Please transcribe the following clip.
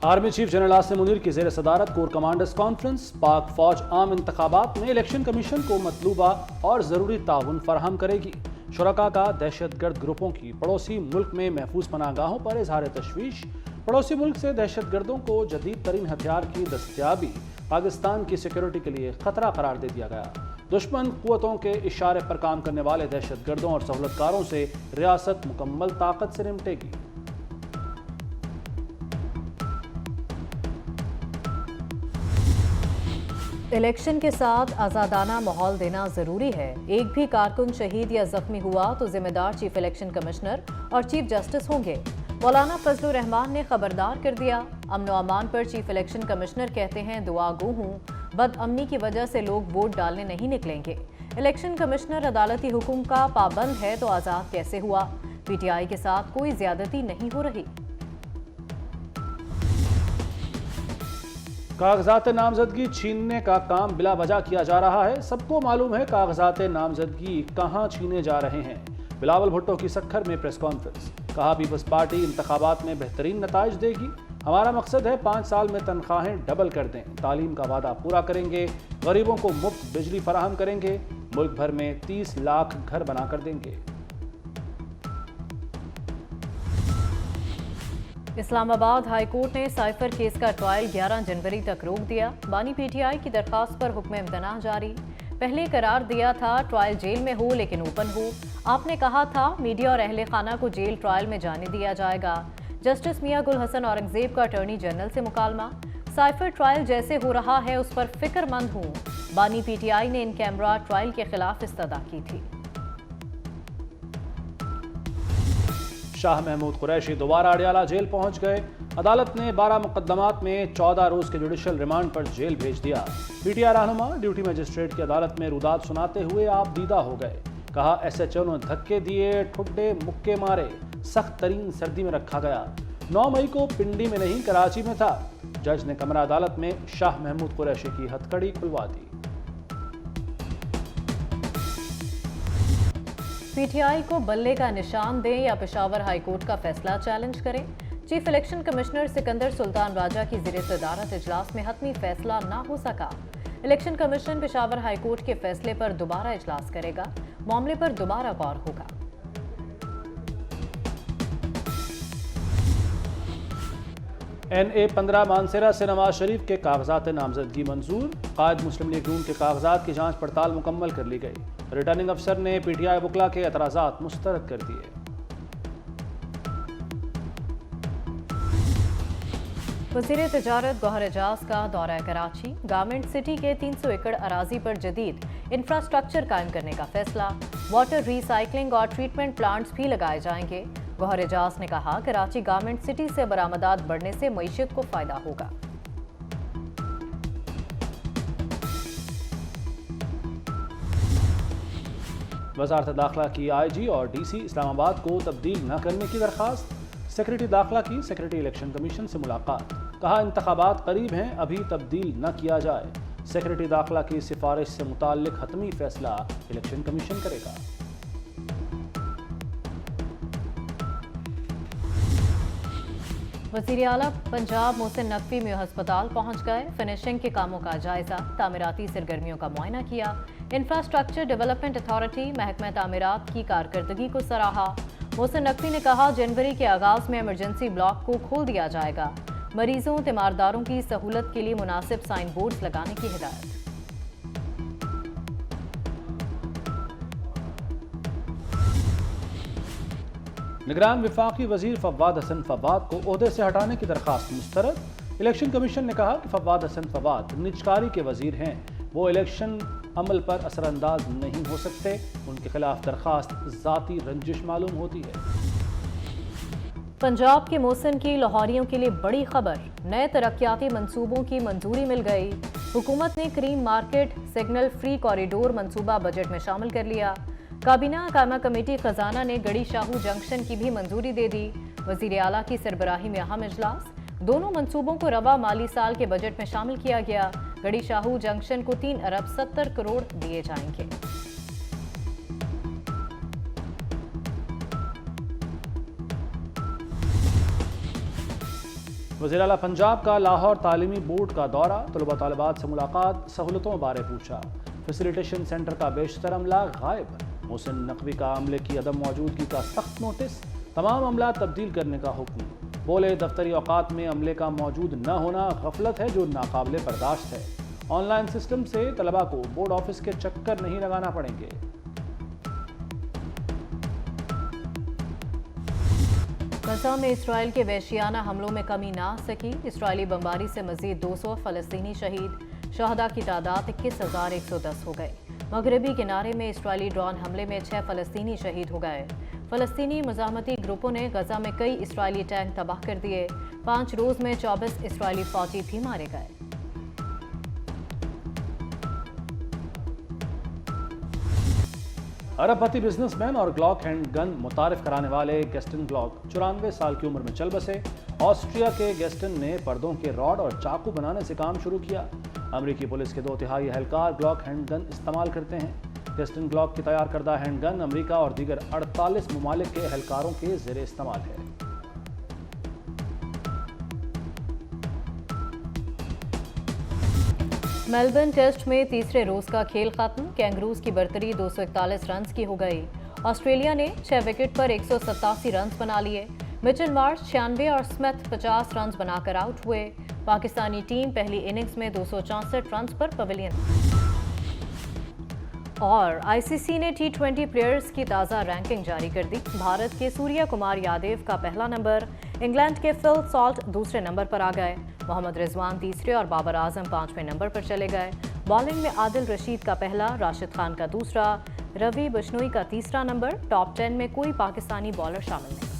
Army chief general Asim Munir की ज़ेर सदारत कोर कमांडर्स कॉन्फ्रेंस। पाक फौज आम इंतखाबात में इलेक्शन कमीशन को मतलूबा और ज़रूरी ताउन फराहम करेगी। शुरका का दहशतगर्द ग्रुपों की पड़ोसी मुल्क में महफूज पनाहगाहों पर इजहार तशवीश। पड़ोसी मुल्क से दहशतगर्दों को जदीद तरीन हथियार की दस्तयाबी पाकिस्तान की सिक्योरिटी के लिए खतरा करार दे दिया गया। दुश्मन कुव्वतों के इशारे पर काम करने वाले दहशतगर्दों और सहूलतकारों से रियासत मुकम्मल ताकत से निपटेगी। इलेक्शन के साथ आज़ादाना माहौल देना ज़रूरी है। एक भी कारकुन शहीद या जख्मी हुआ तो जिम्मेदार चीफ इलेक्शन कमिश्नर और चीफ जस्टिस होंगे। मौलाना फजलुर रहमान ने खबरदार कर दिया। अमन व अमान पर चीफ इलेक्शन कमिश्नर कहते हैं दुआ गो हूँ, बदअमनी की वजह से लोग वोट डालने नहीं निकलेंगे। इलेक्शन कमिश्नर अदालती हुक्म का पाबंद है तो आज़ाद कैसे हुआ? पीटीआई के साथ कोई ज्यादती नहीं हो रही। कागजात नामजदगी छीनने का काम बिला वजह किया जा रहा है। सबको मालूम है कागजात नामजदगी कहां छीने जा रहे हैं। बिलावल भुट्टो की सक्खर में प्रेस कॉन्फ्रेंस। कहा पीपल्स पार्टी इंतखाबात में बेहतरीन नताइज देगी। हमारा मकसद है 5 साल में तनख्वाहें डबल कर दें। तालीम का वादा पूरा करेंगे। गरीबों को मुफ्त बिजली फराहम करेंगे। मुल्क भर में 30 लाख घर बनाकर देंगे। इस्लामाबाद हाई कोर्ट ने साइफर केस का ट्रायल 11 जनवरी तक रोक दिया। बानी पीटीआई की दरखास्त पर हुक्म इम्तनाह जारी। पहले करार दिया था ट्रायल जेल में हो लेकिन ओपन हो। आपने कहा था मीडिया और अहले खाना को जेल ट्रायल में जाने दिया जाएगा। जस्टिस मियां गुल हसन औरंगजेब का अटॉर्नी जनरल से मुकालमा। साइफर ट्रायल जैसे हो रहा है उस पर फिक्रमंद हूँ। बानी पीटीआई ने इन कैमरा ट्रायल के खिलाफ इस्तदा की थी। शाह महमूद कुरैशी दोबारा अडियाला जेल पहुंच गए। अदालत ने 12 मुकदमात में 14 रोज के जुडिशल रिमांड पर जेल भेज दिया। पीटीआई रहनुमा ड्यूटी मजिस्ट्रेट की अदालत में रुदात सुनाते हुए आप दीदा हो गए। कहा एसएचओ ने धक्के दिए, ठुड्डे मुक्के मारे, सख्त तरीन सर्दी में रखा गया। 9 मई को पिंडी में नहीं कराची में था। जज ने कमरा अदालत में शाह महमूद कुरैशी की हथकड़ी खुलवा दी। पीटीआई को बल्ले का निशान दें या पेशावर हाईकोर्ट का फैसला चैलेंज करें। Chief election commissioner Sikandar Sultan Raja की ज़ेर सदारत इजलास में हतमी फैसला ना हो सका। इलेक्शन कमीशन पेशावर हाईकोर्ट के फैसले पर दोबारा इजलास करेगा। मामले पर दोबारा गौर होगा। NA-15 मानसेरा से नवाज शरीफ के कागजात नामजदगी मंजूर। कायद मुस्लिम लीग नून के कागजात की जांच पड़ताल मुकम्मल कर ली गई। रिटर्निंग अफसर ने पीटीआई वकला के एतराज़ात मुस्तरद कर दिए। वज़ीर तिजारत गौहर एजाज का दौरा कराची। गारमेंट सिटी के 300 एकड़ अराजी पर जदीद इंफ्रास्ट्रक्चर कायम करने का फैसला। वाटर रिसाइकलिंग और ट्रीटमेंट प्लांट्स भी लगाए जाएंगे। गौहर एजाज ने कहा कराची गारमेंट सिटी से बरामदात बढ़ने से मईशत को फायदा होगा। वजारत दाखिला की IG और DC इस्लामाबाद को तब्दील न करने की दरखास्त। सेक्रेटरी दाखिला की सेक्रेटरी इलेक्शन कमीशन से मुलाकात। कहा इंतखाबात करीब हैं, अभी तब्दील न किया जाए। सेक्रेटरी दाखिला की सिफारिश से मुताल्लिक हतमी फैसला इलेक्शन कमीशन करेगा। वज़ीर आला पंजाब मोहसिन नकवी में अस्पताल पहुंच गए। फिनिशिंग के कामों का जायजा, तामीराती सरगर्मियों का मुआयना किया। इंफ्रास्ट्रक्चर डेवलपमेंट अथॉरिटी महकमा तामीरात की कारकर्दगी को सराहा। मोहसिन नकवी ने कहा जनवरी के आगाज में इमरजेंसी ब्लॉक को खोल दिया जाएगा। मरीजों तीमारदारों की सहूलत के लिए मुनासिब साइन बोर्ड्स लगाने की हिदायत। निगरान विफाकी वजीर फवाद हसन फवाद को ओहदे से हटाने की दरखास्त मुस्तरद। इलेक्शन कमीशन ने कहा कि फवाद हसन फवाद निजकारी के वजीर हैं, वो इलेक्शन अमल पर असरअंदाज नहीं हो सकते। उनके खिलाफ दरखास्त जाती रंजिश मालूम होती है। पंजाब के मोहसिन की लाहौरियों के लिए बड़ी खबर। नए तरक्याती मंसूबों की मंजूरी मिल गई। हुकूमत ने cream market signal free corridor मंसूबा बजट में शामिल कर लिया। काबीना कायमा कमेटी खजाना ने गड़ी शाहू जंक्शन की भी मंजूरी दे दी। वजीर आला की सरबराही में अहम इजलास। दोनों मंसूबों को रवा माली साल के बजट में शामिल किया गया। गड़ी शाहू जंक्शन को 3 अरब 70 करोड़ दिए जाएंगे। वज़ीर आला पंजाब का लाहौर तालीमी बोर्ड का दौरा, तलबा तालिबात से मुलाकात, सहूलतों बारे पूछा। फैसिलिटेशन सेंटर का बेशतर अमला गायब, मोहसिन नकवी का अमले की अदम मौजूदगी का सख्त नोटिस, तमाम अमला तब्दील करने का हुक्म। बोले दफ्तरी औकात में अमले का मौजूद न होना गफलत है जो नाकाबिले बर्दाश्त है। ऑनलाइन सिस्टम से तलबा को बोर्ड ऑफिस के चक्कर नहीं लगाना पड़ेंगे। गजा में इसराइल के वहशियाना हमलों में कमी ना आ सकी। इसराइली बमबारी से मजीद 200 फ़लस्तीनी शहीद। शहदा की तादाद 21,110 हो गई। मगरबी किनारे में इसराइली ड्रोन हमले में 6 फ़लस्तीनी शहीद हो गए। फ़लस्तीनी मज़ाहमती ग्रुपों ने गजा में कई इसराइली टैंक तबाह कर दिए। 5 रोज़ में 24 इसराइली फौजी भी मारे गए। अरबपति बिजनेसमैन और ग्लॉक एंड गन मुतारिफ कराने वाले गेस्टन ग्लॉक 94 साल की उम्र में चल बसे। ऑस्ट्रिया के गेस्टन ने पर्दों के रॉड और चाकू बनाने से काम शुरू किया। अमेरिकी पुलिस के 2/3 एहलकार ग्लॉक हैंड गन इस्तेमाल करते हैं। गेस्टन ग्लॉक की तैयार करदा हैंड गन अमेरिका और दीगर 48 ममालिक के एहलकारों के ज़ेरे इस्तेमाल है। मेलबर्न टेस्ट में तीसरे रोज का खेल खत्म। कैंगरूज की बरतरी 241 रन की हो गई। ऑस्ट्रेलिया ने 6 विकेट पर 187 रन बना लिए। मिचेल मार्श 96 और स्मिथ 50 रन बनाकर आउट हुए। पाकिस्तानी टीम पहली इनिंग्स में 264 रन पर पवेलियन। और आईसीसी ने T20 प्लेयर्स की ताज़ा रैंकिंग जारी कर दी। भारत के सूर्या कुमार यादव का पहला नंबर, इंग्लैंड के फिल सॉल्ट दूसरे नंबर पर आ गए। मोहम्मद रिजवान तीसरे और बाबर आजम 5वें नंबर पर चले गए। बॉलिंग में आदिल रशीद का पहला, राशिद खान का दूसरा, रवि बिश्नोई का तीसरा नंबर। टॉप 10 में कोई पाकिस्तानी बॉलर शामिल नहीं।